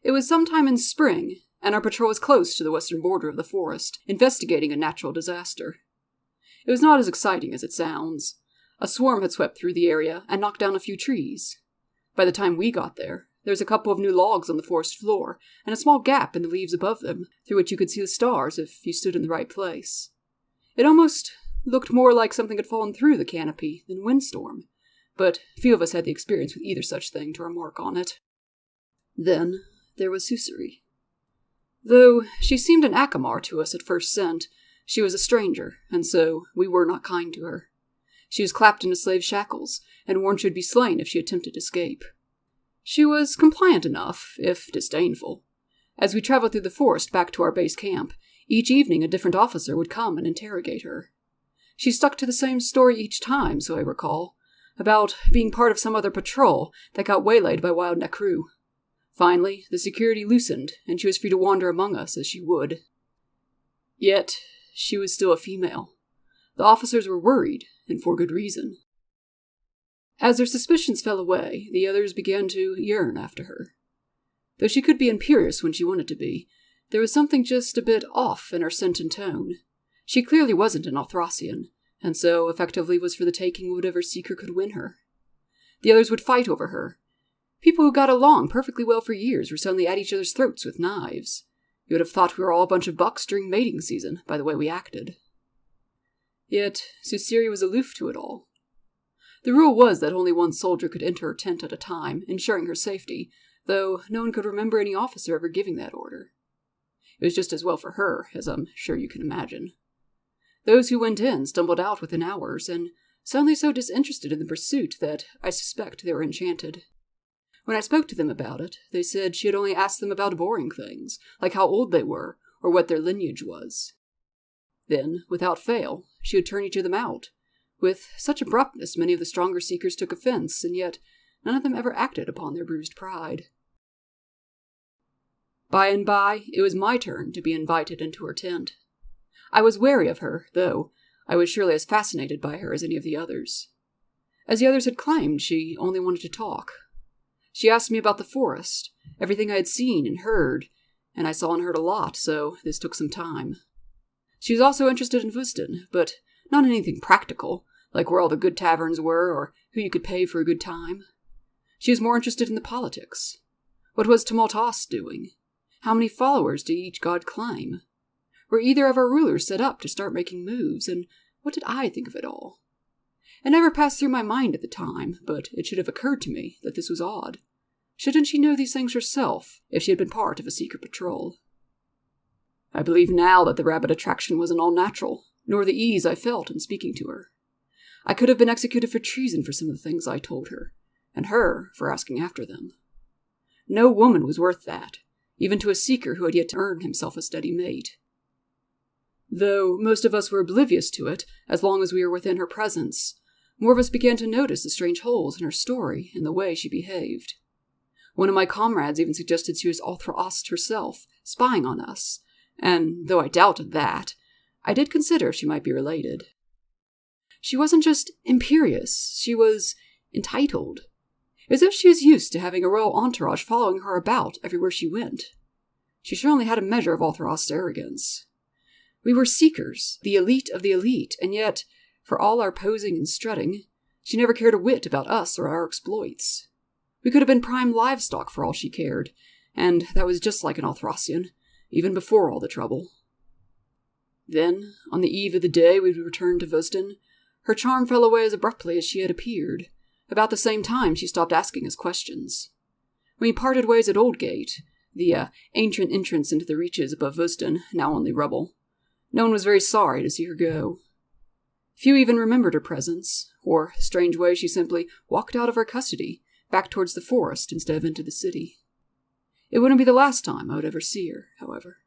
It was sometime in spring, and our patrol was close to the western border of the forest, investigating a natural disaster. It was not as exciting as it sounds. A swarm had swept through the area and knocked down a few trees. By the time we got there was a couple of new logs on the forest floor, and a small gap in the leaves above them, through which you could see the stars if you stood in the right place. It almost looked more like something had fallen through the canopy than windstorm, but few of us had the experience with either such thing to remark on it. Then there was Susuri. Though she seemed an Akamar to us at first scent, she was a stranger, and so we were not kind to her. She was clapped into slave shackles, and warned she would be slain if she attempted escape. She was compliant enough, if disdainful. As we traveled through the forest back to our base camp, each evening a different officer would come and interrogate her. She stuck to the same story each time, so I recall, about being part of some other patrol that got waylaid by wild Nekru. Finally, the security loosened, and she was free to wander among us as she would. Yet, she was still a female. The officers were worried, and for good reason. As their suspicions fell away, the others began to yearn after her. Though she could be imperious when she wanted to be, there was something just a bit off in her scent and tone. She clearly wasn't an Althrasian, and so effectively was for the taking whatever seeker could win her. The others would fight over her. People who got along perfectly well for years were suddenly at each other's throats with knives. You would have thought we were all a bunch of bucks during mating season, by the way we acted. Yet, Susuri was aloof to it all. The rule was that only one soldier could enter her tent at a time, ensuring her safety, though no one could remember any officer ever giving that order. It was just as well for her, as I'm sure you can imagine. Those who went in stumbled out within hours, and suddenly so disinterested in the pursuit that I suspect they were enchanted. When I spoke to them about it, they said she had only asked them about boring things, like how old they were, or what their lineage was. Then, without fail, she would turn each of them out. With such abruptness, many of the stronger seekers took offense, and yet none of them ever acted upon their bruised pride. By and by, it was my turn to be invited into her tent. I was wary of her, though I was surely as fascinated by her as any of the others. As the others had claimed, she only wanted to talk. She asked me about the forest, everything I had seen and heard, and I saw and heard a lot, so this took some time. She was also interested in Vusden, but not in anything practical, like where all the good taverns were, or who you could pay for a good time. She was more interested in the politics. What was Tymalt'aste doing? How many followers did each god claim? Were either of our rulers set up to start making moves, and what did I think of it all? It never passed through my mind at the time, but it should have occurred to me that this was odd. Shouldn't she know these things herself, if she had been part of a secret patrol? I believe now that the rabbit attraction wasn't all natural, nor the ease I felt in speaking to her. I could have been executed for treason for some of the things I told her, and her for asking after them. No woman was worth that, even to a seeker who had yet to earn himself a steady mate. Though most of us were oblivious to it, as long as we were within her presence, more of us began to notice the strange holes in her story and the way she behaved. One of my comrades even suggested she was Althrasian herself, spying on us, and though I doubted that, I did consider she might be related. She wasn't just imperious, she was entitled. As if she was used to having a royal entourage following her about everywhere she went. She certainly had a measure of Althrasian arrogance. We were seekers, the elite of the elite, and yet, for all our posing and strutting, she never cared a whit about us or our exploits. We could have been prime livestock for all she cared, and that was just like an Althrasian, even before all the trouble. Then, on the eve of the day we would return to Vusden, her charm fell away as abruptly as she had appeared. About the same time she stopped asking us questions. When we parted ways at Oldgate, the ancient entrance into the reaches above Vusden, now only rubble, no one was very sorry to see her go. Few even remembered her presence, or, strange way, she simply walked out of our custody, back towards the forest instead of into the city. It wouldn't be the last time I would ever see her, however.